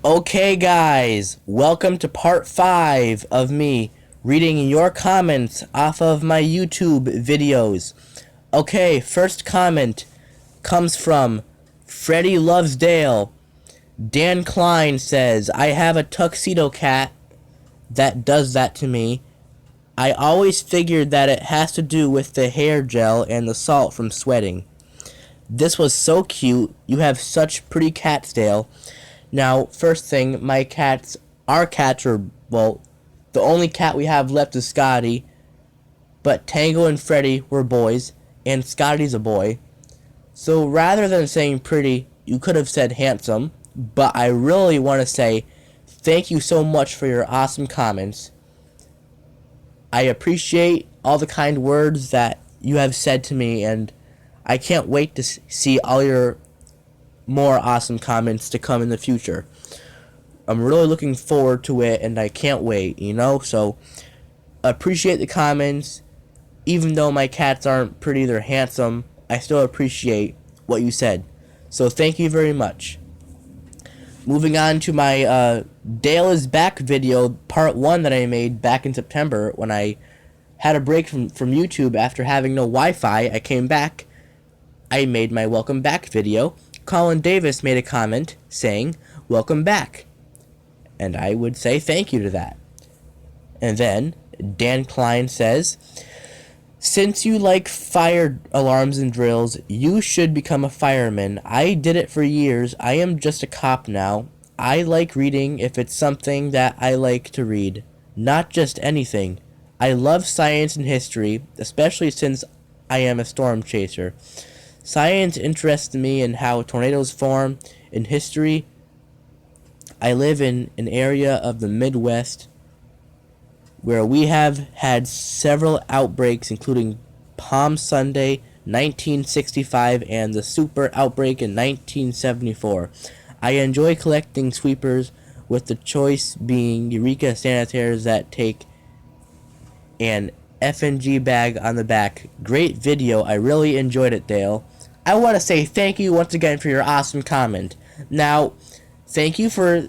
Okay, guys, welcome to part 5 of me reading your comments off of my YouTube videos. Okay, first comment comes from Freddy Loves Dale. Dan Klein says, I have a tuxedo cat that does that to me. I always figured that it has to do with the hair gel and the salt from sweating. This was so cute. You have such pretty cats, Dale. Now, first thing, our cats are, well, the only cat we have left is Scotty, but Tango and Freddy were boys, and Scotty's a boy. So rather than saying pretty, you could have said handsome, but I really want to say thank you so much for your awesome comments. I appreciate all the kind words that you have said to me, and I can't wait to see all your more awesome comments to come in the future. I'm really looking forward to it, and I can't wait, so appreciate the comments. Even though my cats aren't pretty, they're handsome, I still appreciate what you said, so thank you very much. Moving on to my Dale is Back video, part 1 that I made back in September when I had a break from YouTube after having no Wi-Fi. I came back, I made my welcome back video. Colin Davis made a comment saying, welcome back. And I would say thank you to that. And then Dan Klein says, since you like fire alarms and drills, you should become a fireman. I did it for years. I am just a cop now. I like reading if it's something that I like to read, not just anything. I love science and history, especially since I am a storm chaser. Science interests me in how tornadoes form. In history, I live in an area of the Midwest where we have had several outbreaks, including Palm Sunday 1965 and the super outbreak in 1974. I enjoy collecting sweepers, with the choice being Eureka sanitaires that take an F&G bag on the back. Great video. I really enjoyed it, Dale. I want to say thank you once again for your awesome comment. Now, thank you for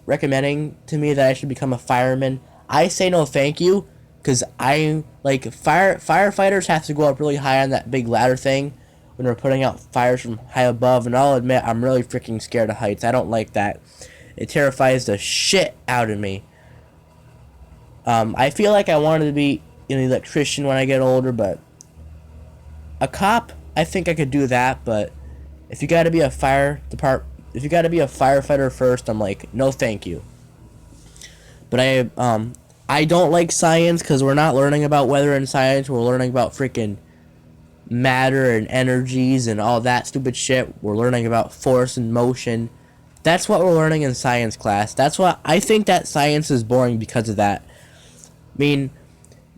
recommending to me that I should become a fireman. I say no thank you, because firefighters have to go up really high on that big ladder thing when we're putting out fires from high above, and I'll admit I'm really freaking scared of heights. I don't like that. It terrifies the shit out of me. I feel like I wanted to be an electrician when I get older, but a cop, I think I could do that. But if you got to be a firefighter first, I'm like, no thank you. But I don't like science, because we're not learning about weather in science. We're learning about freaking matter and energies and all that stupid shit. We're learning about force and motion. That's what we're learning in science class. That's why I think that science is boring, because of that. I mean,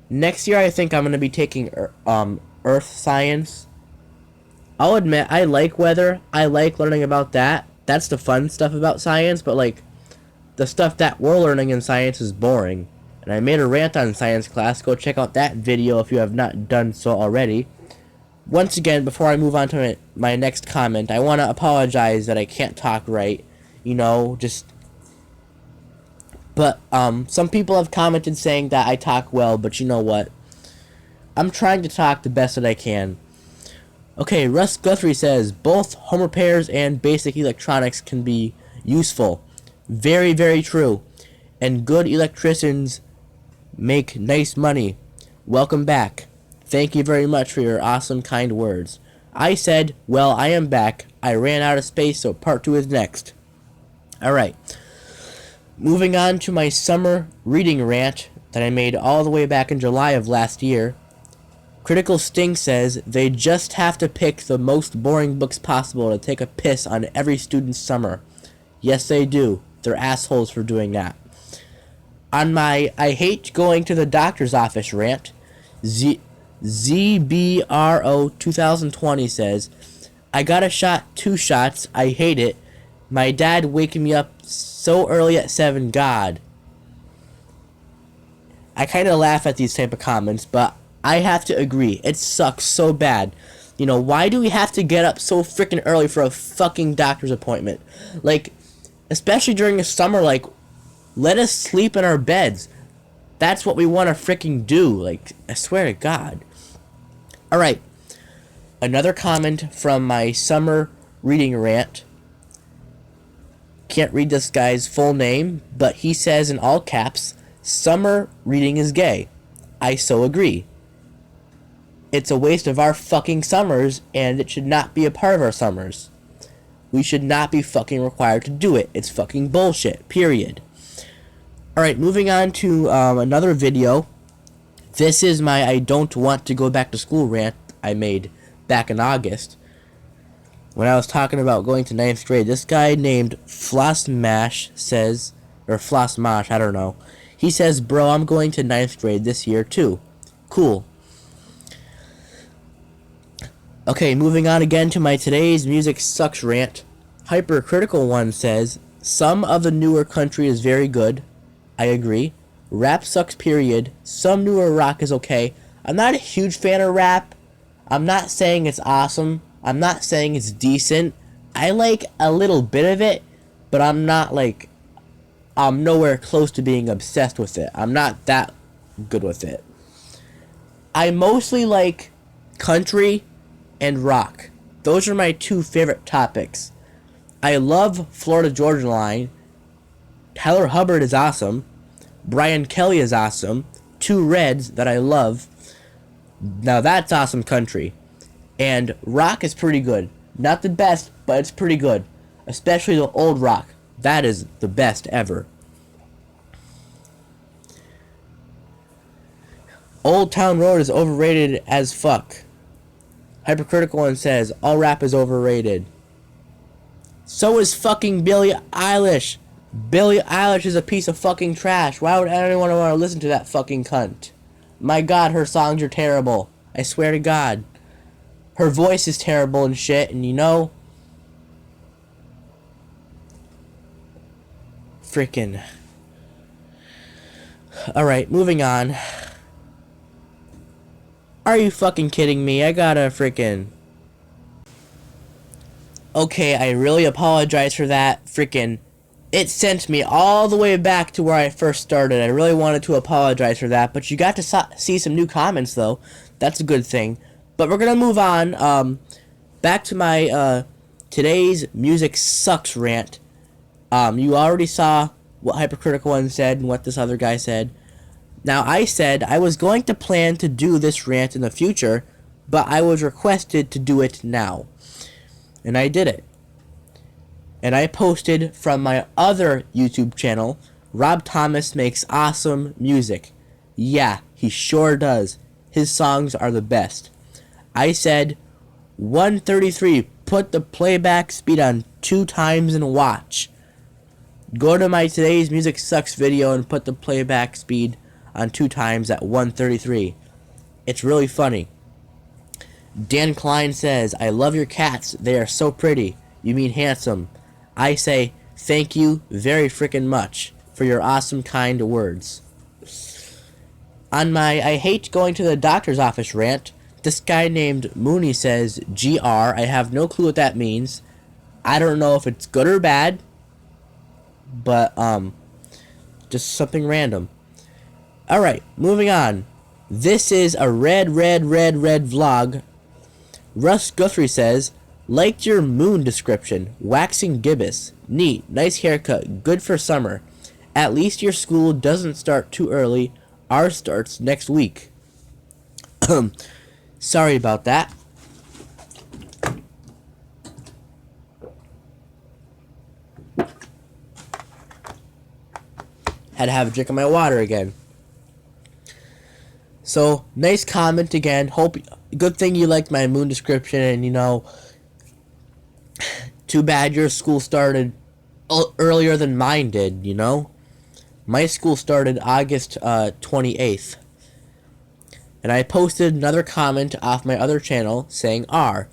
next year I think I'm going to be taking earth science. I'll admit, I like weather. I like learning about that. That's the fun stuff about science, but the stuff that we're learning in science is boring. And I made a rant on science class. Go check out that video if you have not done so already. Once again, before I move on to my next comment, I want to apologize that I can't talk right. But some people have commented saying that I talk well, but you know what? I'm trying to talk the best that I can. Okay, Russ Guthrie says, both home repairs and basic electronics can be useful. Very, very true. And good electricians make nice money. Welcome back. Thank you very much for your awesome, kind words. I said, well, I am back. I ran out of space, so part 2 is next. Alright. Moving on to my summer reading rant that I made all the way back in July of last year. Critical Sting says they just have to pick the most boring books possible to take a piss on every student's summer. Yes, they do. They're assholes for doing that. On my I hate going to the doctor's office rant, ZBRO 2020 says, I got a shot 2 shots. I hate it. My dad waking me up so early at 7. God. I kind of laugh at these type of comments, but I have to agree. It sucks so bad. Why do we have to get up so freaking early for a fucking doctor's appointment? Especially during the summer, like, let us sleep in our beds. That's what we want to freaking do. Like, I swear to God. Alright. Another comment from my summer reading rant. Can't read this guy's full name, but he says in all caps, summer reading is gay. I so agree. It's a waste of our fucking summers, and it should not be a part of our summers. We should not be fucking required to do it. It's fucking bullshit. Period. Alright, moving on to another video. This is my I don't want to go back to school rant I made back in August. When I was talking about going to 9th grade, this guy named Flossmash says, or Flossmash, I don't know. He says, bro, I'm going to 9th grade this year too. Cool. Okay, moving on again to my today's music sucks rant. Hypercritical one says, some of the newer country is very good. I agree. Rap sucks, period. Some newer rock is okay. I'm not a huge fan of rap. I'm not saying it's awesome. I'm not saying it's decent. I like a little bit of it, but I'm not like, I'm nowhere close to being obsessed with it. I'm not that good with it. I mostly like country and rock. Those are my two favorite topics. I love Florida Georgia Line. Tyler Hubbard is awesome. Brian Kelly is awesome. Two Reds that I love. Now that's awesome country. And rock is pretty good. Not the best, but it's pretty good. Especially the old rock. That is the best ever. Old Town Road is overrated as fuck. Hypercritical one says, all rap is overrated. So is fucking Billie Eilish. Billie Eilish is a piece of fucking trash. Why would anyone want to listen to that fucking cunt? My God, her songs are terrible. I swear to God. Her voice is terrible and shit, and you know... Freaking... Alright, moving on. Are you fucking kidding me? I gotta freaking... Okay, I really apologize for that. Freaking... It sent me all the way back to where I first started. I really wanted to apologize for that, but you got to see some new comments, though. That's a good thing. But we're gonna move on. Back to my today's music sucks rant. You already saw what Hypercritical one said and what this other guy said. Now, I said I was going to plan to do this rant in the future, but I was requested to do it now. And I did it. And I posted from my other YouTube channel, Rob Thomas Makes Awesome Music. Yeah, he sure does. His songs are the best. I said, 133, put the playback speed on 2 times and watch. Go to my Today's Music Sucks video and put the playback speed on 2 times at 133. It's really funny. Dan Klein says, I love your cats. They are so pretty. You mean handsome. I say, thank you very frickin' much for your awesome kind words. On my I hate going to the doctor's office rant, this guy named Mooney says, GR, I have no clue what that means. I don't know if it's good or bad, but, just something random. Alright, moving on. This is a red vlog. Russ Guthrie says, liked your moon description. Waxing gibbous. Neat. Nice haircut. Good for summer. At least your school doesn't start too early. Ours starts next week. Sorry about that. Had to have a drink of my water again. So, nice comment again. Hope, good thing you liked my moon description, and you know, too bad your school started earlier than mine did, you know? My school started August 28th. And I posted another comment off my other channel saying R.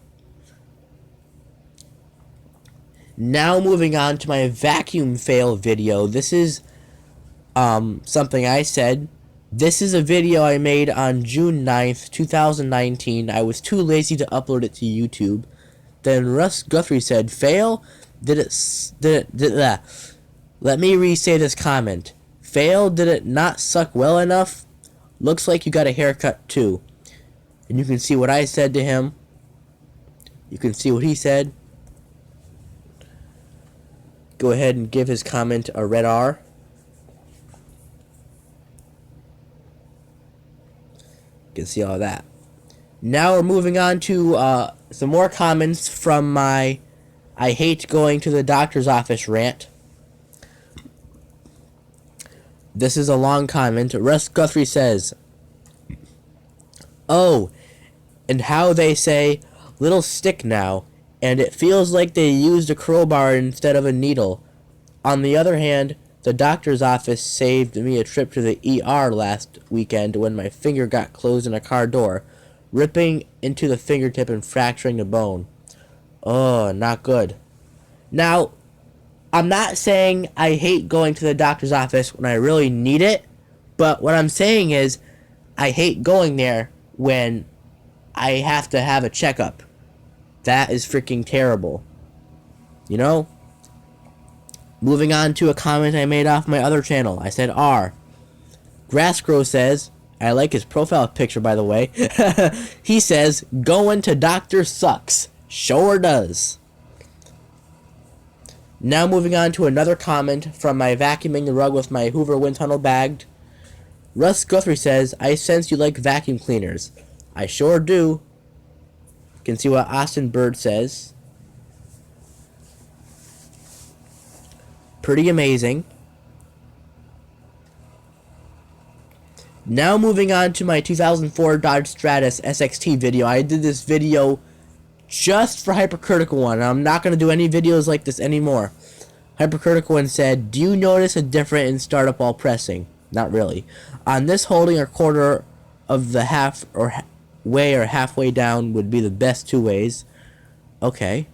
Now moving on to my vacuum fail video. This is something I said. This is a video I made on June 9th, 2019. I was too lazy to upload it to YouTube. Then Russ Guthrie said, fail? Let me re-say this comment. Fail, did it not suck well enough? Looks like you got a haircut too. And you can see what I said to him. You can see what he said. Go ahead and give his comment a red R. You can see all that. Now we're moving on to some more comments from my I hate going to the doctor's office rant. This is a long comment. Russ Guthrie says, "Oh, and how they say little stick now, and it feels like they used a crowbar instead of a needle. On the other hand, the doctor's office saved me a trip to the ER last weekend when my finger got closed in a car door, ripping into the fingertip and fracturing the bone. Oh, not good." Now, I'm not saying I hate going to the doctor's office when I really need it, but what I'm saying is I hate going there when I have to have a checkup. That is freaking terrible. You know? Moving on to a comment I made off my other channel. I said R. Grassgrow says, I like his profile picture by the way. He says, "Going to doctor sucks." Sure does. Now moving on to another comment from my vacuuming the rug with my Hoover wind tunnel bagged. Russ Guthrie says, "I sense you like vacuum cleaners." I sure do. You can see what Austin Bird says. Pretty amazing. Now moving on to my 2004 Dodge Stratus SXT video. I did this video just for Hypercritical One. I'm not going to do any videos like this anymore. Hypercritical One said, "Do you notice a difference in startup while pressing?" Not really. On this, holding a quarter of the way or halfway down would be the best two ways. Okay.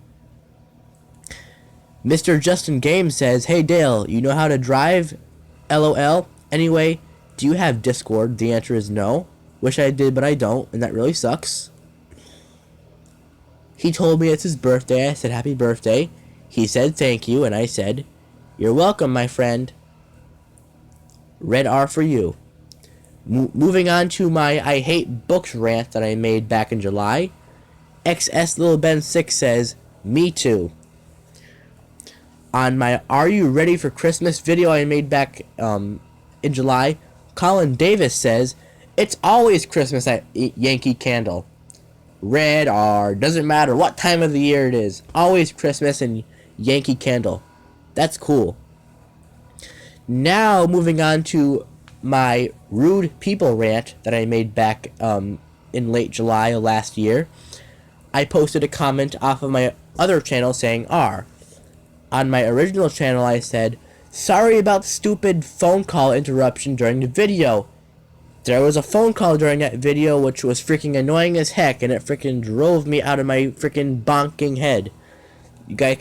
Mr. Justin Game says, "Hey Dale, you know how to drive? LOL. Anyway, do you have Discord?" The answer is no. Wish I did, but I don't, and that really sucks. He told me it's his birthday. I said, "Happy birthday." He said, "Thank you," and I said, "You're welcome, my friend." Red R for you. Moving on to my I hate books rant that I made back in July. XS Little Ben 6 says, "Me too." On my Are You Ready for Christmas video I made back in July, Colin Davis says, "It's always Christmas at Yankee Candle." Red R. Doesn't matter what time of the year it is. Always Christmas and Yankee Candle. That's cool. Now moving on to my rude people rant that I made back in late July of last year. I posted a comment off of my other channel saying R. On my original channel I said, "Sorry about the stupid phone call interruption during the video. There was a phone call during that video which was freaking annoying as heck, and it freaking drove me out of my freaking bonking head." You guys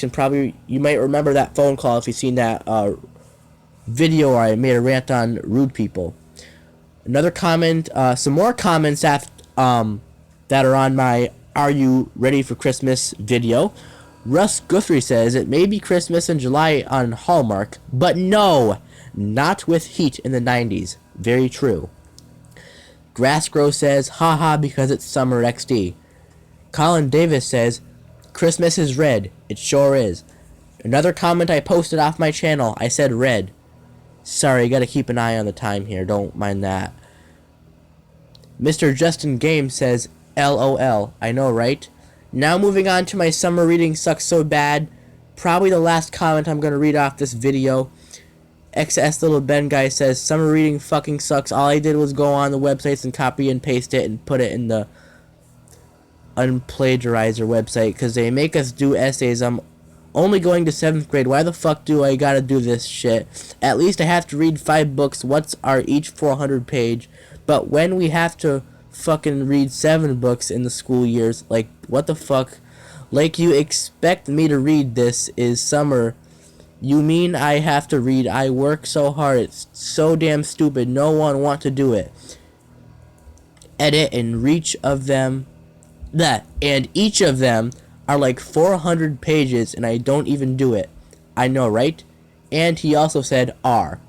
you might remember that phone call if you've seen that video where I made a rant on rude people. Another comment, some more comments that are on my Are You Ready for Christmas video. Russ Guthrie says, "It may be Christmas in July on Hallmark, but no, not with Heat in the 90s. Very true." Grassgrow says, "Haha, because it's summer XD." Colin Davis says, "Christmas is red. It sure is." Another comment I posted off my channel, I said red. Sorry, gotta keep an eye on the time here. Don't mind that. Mr. Justin Game says, "LOL. I know, right?" Now moving on to my summer reading sucks so bad. Probably the last comment I'm gonna read off this video. XS Little Ben guy says, "Summer reading fucking sucks. All I did was go on the websites and copy and paste it and put it in the Unplagiarizer website because they make us do essays. I'm only going to 7th grade. Why the fuck do I gotta do this shit? At least I have to read 5 books. What's are each 400 page? But when we have to fucking read 7 books in the school years, like, what the fuck? Like, you expect me to read this is summer. You mean I have to read? I work so hard. It's so damn stupid. No one want to do it. Edit and each of them are like 400 pages and I don't even do it. I know, right? And he also said R.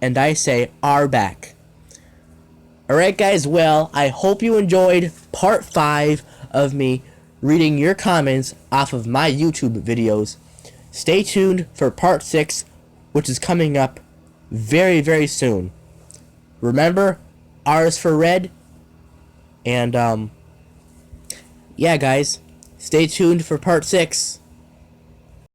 And I say R back. Alright guys, well, I hope you enjoyed part 5 of me reading your comments off of my YouTube videos. Stay tuned for part 6, which is coming up very, very soon. Remember, R is for red. And, yeah guys, stay tuned for part 6.